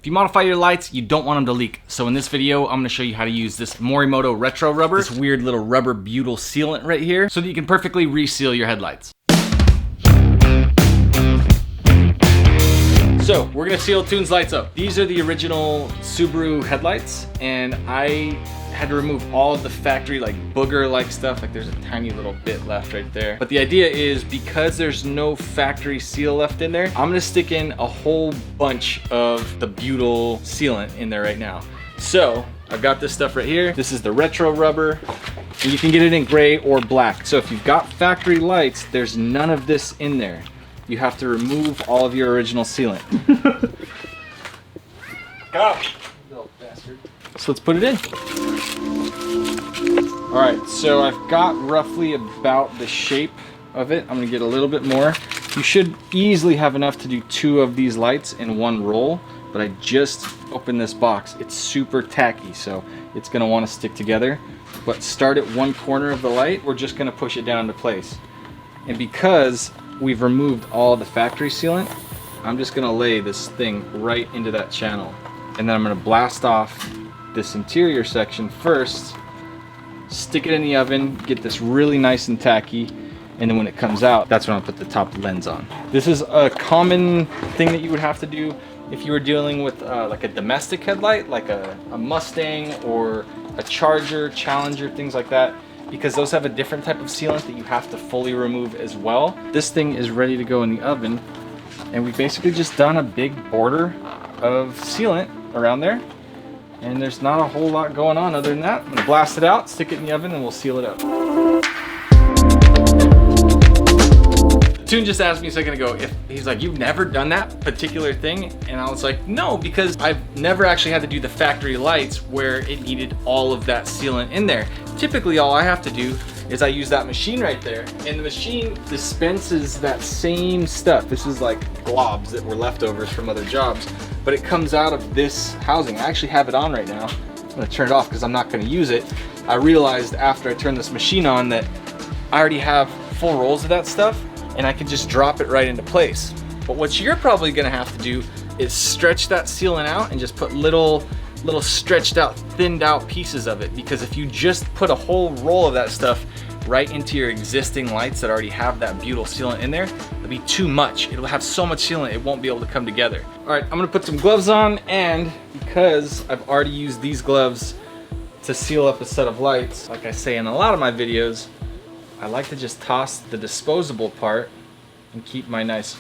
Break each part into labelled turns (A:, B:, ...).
A: If you modify your lights, you don't want them to leak. So in this video, I'm gonna show you how to use this Morimoto Retro Rubber, this weird little rubber butyl sealant right here, so that you can perfectly reseal your headlights. So we're gonna seal Toon's lights up. These are the original Subaru headlights, and I had to remove all of the factory like booger-like stuff. Like there's a tiny little bit left right there. But the idea is because there's no factory seal left in there, I'm gonna stick in a whole bunch of the butyl sealant in there right now. So I've got this stuff right here. This is the retro rubber, and you can get it in gray or black. So if you've got factory lights, there's none of this in there. You have to remove all of your original sealant. Go! Little bastard. So let's put it in. All right, so I've got roughly about the shape of it. I'm gonna get a little bit more. You should easily have enough to do 2 of these lights in one roll, but I just opened this box. It's super tacky, so it's gonna wanna stick together. But start at one corner of the light, we're just gonna push it down into place. And because we've removed all the factory sealant, I'm just gonna lay this thing right into that channel. And then I'm gonna blast off this interior section first, stick it in the oven, get this really nice and tacky, and then when it comes out, that's when I'll put the top lens on. This is a common thing that you would have to do if you were dealing with like a domestic headlight, like a Mustang or a Charger, Challenger, things like that, because those have a different type of sealant that you have to fully remove as well. This thing is ready to go in the oven, and we've basically just done a big border of sealant around there. And there's not a whole lot going on other than that. I'm gonna blast it out, stick it in the oven, and we'll seal it up. Toon just asked me a second ago if he's like, you've never done that particular thing? And I was like, no, because I've never actually had to do the factory lights where it needed all of that sealant in there. Typically, all I have to do is I use that machine right there, and the machine dispenses that same stuff. This is like globs that were leftovers from other jobs, but it comes out of this housing. I actually have it on right now. I'm gonna turn it off because I'm not gonna use it. I realized after I turned this machine on that I already have full rolls of that stuff, and I can just drop it right into place. But what you're probably gonna have to do is stretch that sealant out and just put little stretched out, thinned out pieces of it, because if you just put a whole roll of that stuff right into your existing lights that already have that butyl sealant in there, it'll be too much. It'll have so much sealant it won't be able to come together. All right, I'm gonna put some gloves on, and because I've already used these gloves to seal up a set of lights, like I say in a lot of my videos, I like to just toss the disposable part and keep my nice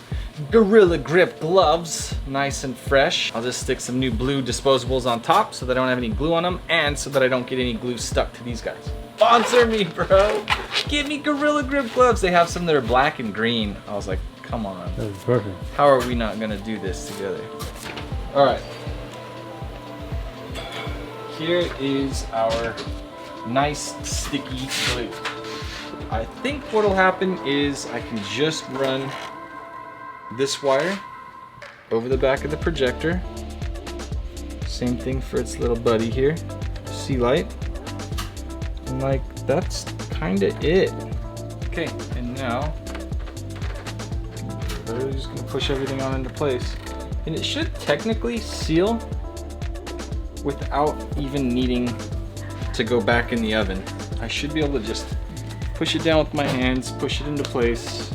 A: Gorilla Grip gloves nice and fresh. I'll just stick some new blue disposables on top so that I don't have any glue on them, and so that I don't get any glue stuck to these guys. Sponsor me, bro. Give me Gorilla Grip gloves. They have some that are black and green. I was like, come on.
B: That's perfect.
A: How are we not gonna do this together? All right. Here is our nice sticky glue. I think what'll happen is I can just run this wire over the back of the projector. Same thing for its little buddy here, C light. And like, that's kinda it. Okay, and now, we're just gonna push everything on into place. And it should technically seal without even needing to go back in the oven. I should be able to just push it down with my hands, push it into place.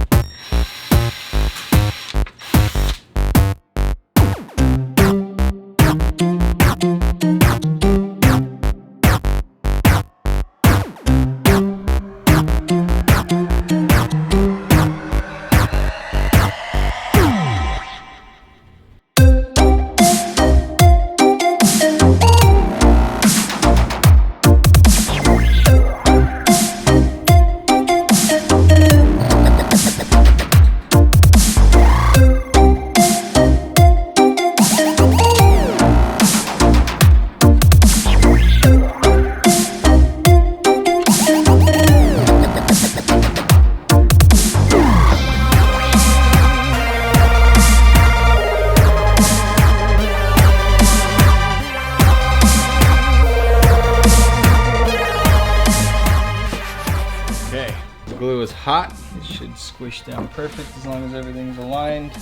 A: glue is hot. It should squish down perfect as long as everything's aligned.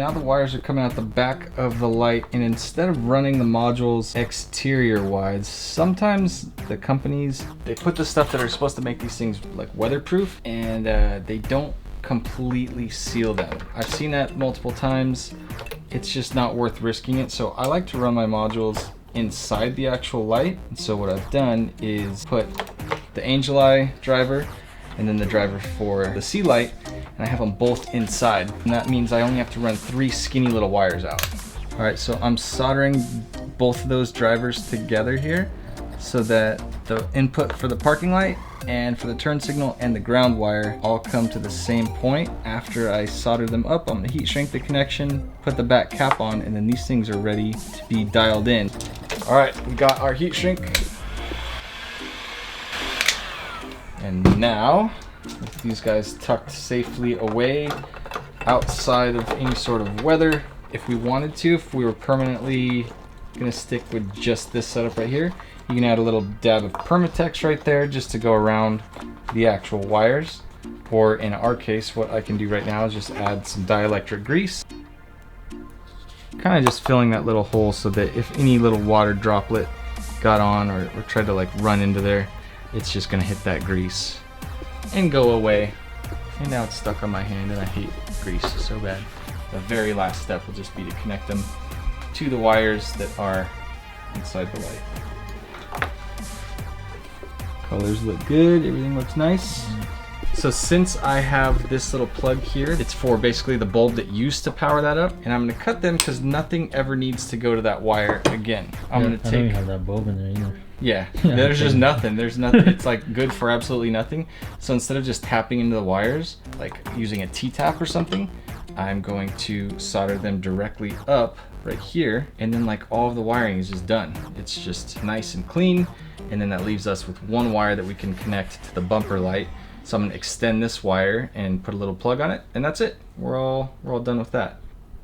A: now the wires are coming out the back of the light, and instead of running the modules exterior wise, sometimes the companies, they put the stuff that are supposed to make these things like weatherproof, and they don't completely seal them. I've seen that multiple times. It's just not worth risking it. So I like to run my modules inside the actual light. And so what I've done is put the Angel Eye driver and then the driver for the sea light, and I have them both inside. And that means I only have to run 3 skinny little wires out. All right, so I'm soldering both of those drivers together here so that the input for the parking light and for the turn signal and the ground wire all come to the same point. After I solder them up, I'm gonna heat shrink the connection, put the back cap on, and then these things are ready to be dialed in. All right, we got our heat shrink. And now, with these guys tucked safely away outside of any sort of weather, if we wanted to, if we were permanently gonna stick with just this setup right here, you can add a little dab of Permatex right there just to go around the actual wires. Or in our case, what I can do right now is just add some dielectric grease. Kind of just filling that little hole so that if any little water droplet got on or tried to like run into there, it's just gonna hit that grease and go away. And now it's stuck on my hand, and I hate grease so bad. The very last step will just be to connect them to the wires that are inside the light. Colors look good, everything looks nice. So since I have this little plug here, it's for basically the bulb that used to power that up, and I'm gonna cut them because nothing ever needs to go to that wire again. I'm gonna take. I don't even have that bulb in there either. Yeah, there's just nothing. There's nothing. It's like good for absolutely nothing. So instead of just tapping into the wires, like using a T-tap or something, I'm going to solder them directly up right here, and then like all of the wiring is just done. It's just nice and clean, and then that leaves us with one wire that we can connect to the bumper light. So I'm gonna extend this wire and put a little plug on it, and that's it. We're all done with that.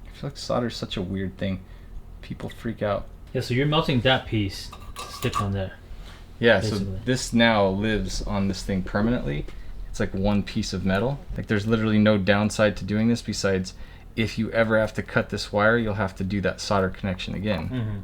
A: I feel like solder is such a weird thing. People freak out.
B: Yeah, so you're melting that piece to stick on there.
A: Yeah, basically. So this now lives on this thing permanently. It's like one piece of metal. Like there's literally no downside to doing this besides if you ever have to cut this wire, you'll have to do that solder connection again.